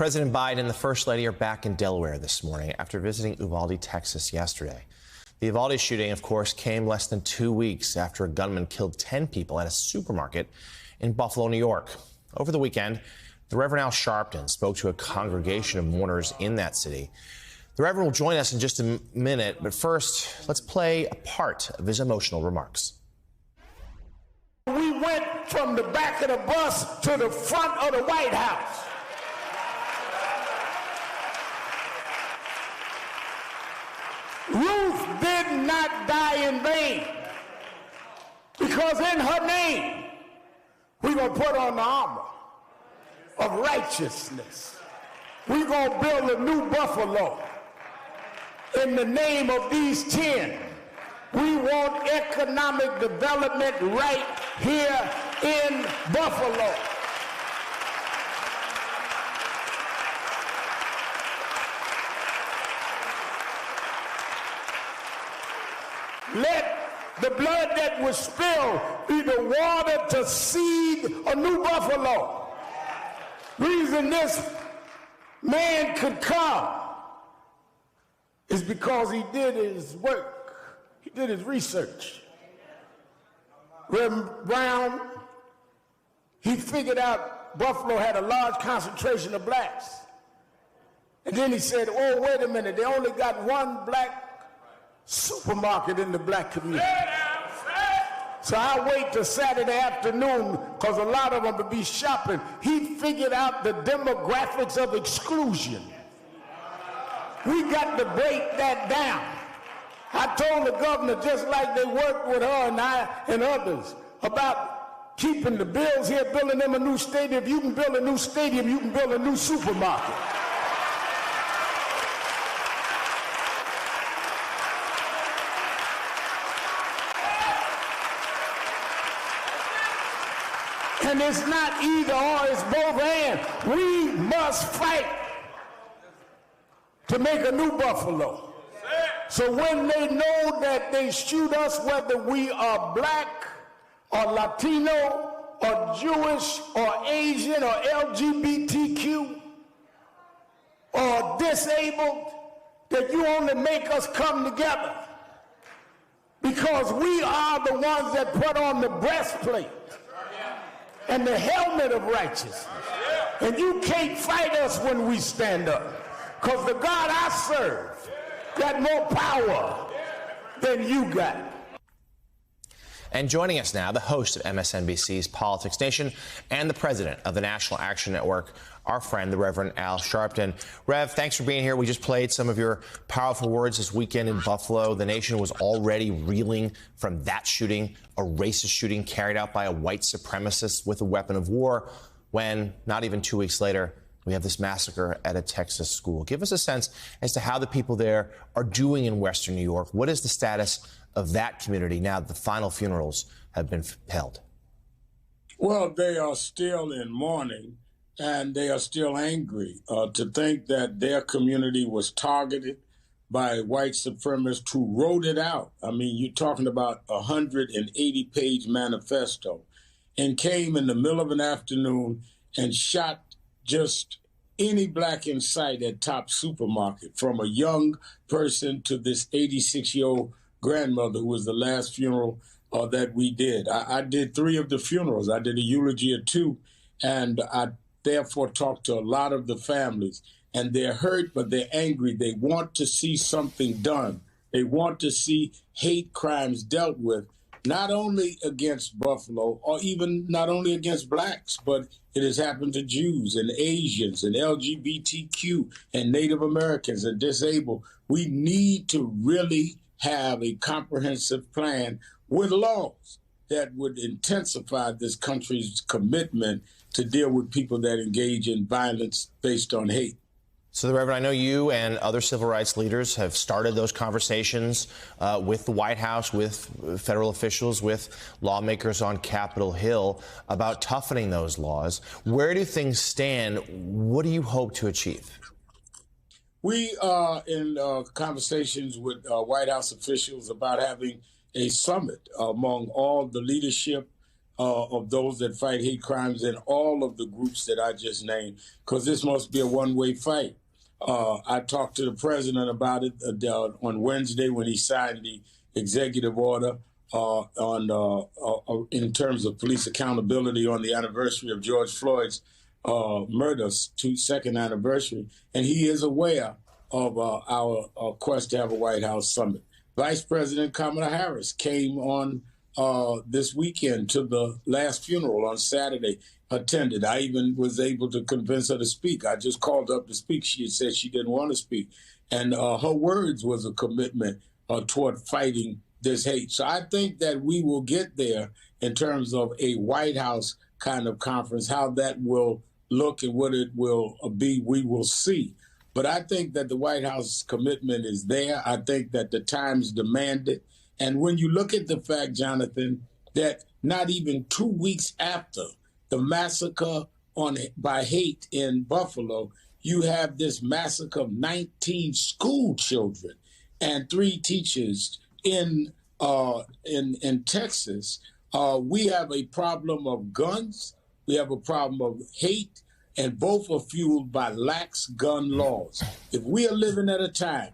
President Biden and the First Lady are back in Delaware this morning after visiting Uvalde, Texas yesterday. The Uvalde shooting, of course, came less than 2 weeks after a gunman killed 10 people at a supermarket in Buffalo, New York. Over the weekend, the Reverend Al Sharpton spoke to a congregation of mourners in that city. The Reverend will join us in just a minute, but first, let's play a part of his emotional remarks. We went from the back of the bus to the front of the White House. Ruth did not die in vain, because in her name, we're going to put on the armor of righteousness. We're going to build a new Buffalo in the name of these 10. We want economic development right here in Buffalo. Let the blood that was spilled be the water to seed a new Buffalo. Reason this man could come is because he did his work. He did his research. Reverend Brown, he figured out Buffalo had a large concentration of blacks. And then he said, oh, wait a minute, they only got one black supermarket in the black community. So I wait till Saturday afternoon, because a lot of them will be shopping. He figured out the demographics of exclusion. We got to break that down. I told the governor, just like they worked with her and I and others, about keeping the Bills here, building them a new stadium. If you can build a new stadium, you can build a new supermarket. And it's not either or, it's both and. We must fight to make a new Buffalo. So when they know that they shoot us, whether we are black or Latino or Jewish or Asian or LGBTQ or disabled, that you only make us come together. Because we are the ones that put on the breastplate and the helmet of righteousness. And you can't fight us when we stand up, because the God I serve got more power than you got. And joining us now, the host of MSNBC's Politics Nation and the president of the National Action Network, our friend, the Reverend Al Sharpton. Rev, thanks for being here. We just played some of your powerful words this weekend in Buffalo. The nation was already reeling from that shooting, a racist shooting carried out by a white supremacist with a weapon of war, when not even 2 weeks later, we have this massacre at a Texas school. Give us a sense as to how the people there are doing in Western New York. What is the status of that community now that the final funerals have been held? Well, they are still in mourning, and they are still angry to think that their community was targeted by white supremacists who wrote it out. I mean, you're talking about a 180-page manifesto, and came in the middle of an afternoon and shot just any black in sight at Tops Supermarket, from a young person to this 86-year-old grandmother, who was the last funeral that we did. I did 3 of the funerals. I did a eulogy of 2, and I therefore talked to a lot of the families. And they're hurt, but they're angry. They want to see something done. They want to see hate crimes dealt with, not only against Buffalo, or even not only against blacks, but it has happened to Jews and Asians and LGBTQ and Native Americans and disabled. We need to really have a comprehensive plan with laws that would intensify this country's commitment to deal with people that engage in violence based on hate. So, the Reverend, I know you and other civil rights leaders have started those conversations with the White House, with federal officials, with lawmakers on Capitol Hill about toughening those laws. Where do things stand? What do you hope to achieve? We are in conversations with White House officials about having a summit among all the leadership of those that fight hate crimes in all of the groups that I just named, because this must be a one-way fight. I talked to the president about it on Wednesday when he signed the executive order in terms of police accountability on the anniversary of George Floyd's murder, second anniversary, and he is aware of our quest to have a White House summit. Vice President Kamala Harris came on this weekend to the last funeral on Saturday, attended. I even was able to convince her to speak. I just called up to speak. She said she didn't want to speak. And her words was a commitment toward fighting this hate. So I think that we will get there in terms of a White House kind of conference. How that will look and what it will be, we will see. But I think that the White House commitment is there. I think that the times demand it. And when you look at the fact, Jonathan, that not even 2 weeks after the massacre by hate in Buffalo, you have this massacre of 19 school children and 3 teachers in Texas. We have a problem of guns. We have a problem of hate, and both are fueled by lax gun laws. If we are living at a time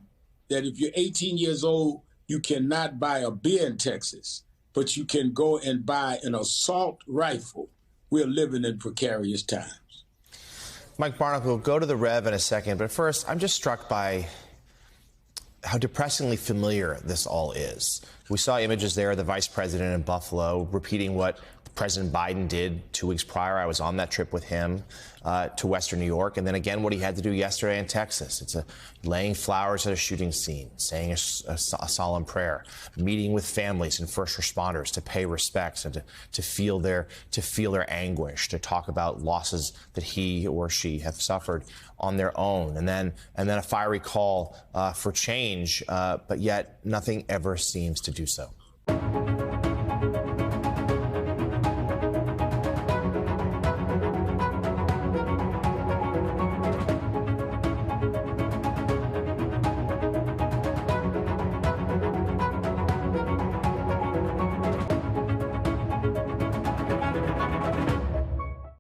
that if you're 18 years old, you cannot buy a beer in Texas, but you can go and buy an assault rifle, we're living in precarious times. Mike Barnicle, we'll go to the Rev in a second, but first, I'm just struck by how depressingly familiar this all is. We saw images there of the vice president in Buffalo repeating what President Biden did 2 weeks prior. I was on that trip with him to Western New York. And then again, what he had to do yesterday in Texas. It's laying flowers at a shooting scene, saying a solemn prayer, meeting with families and first responders to pay respects and to feel their anguish, to talk about losses that he or she have suffered on their own. And then a fiery call for change, but yet nothing ever seems to do so.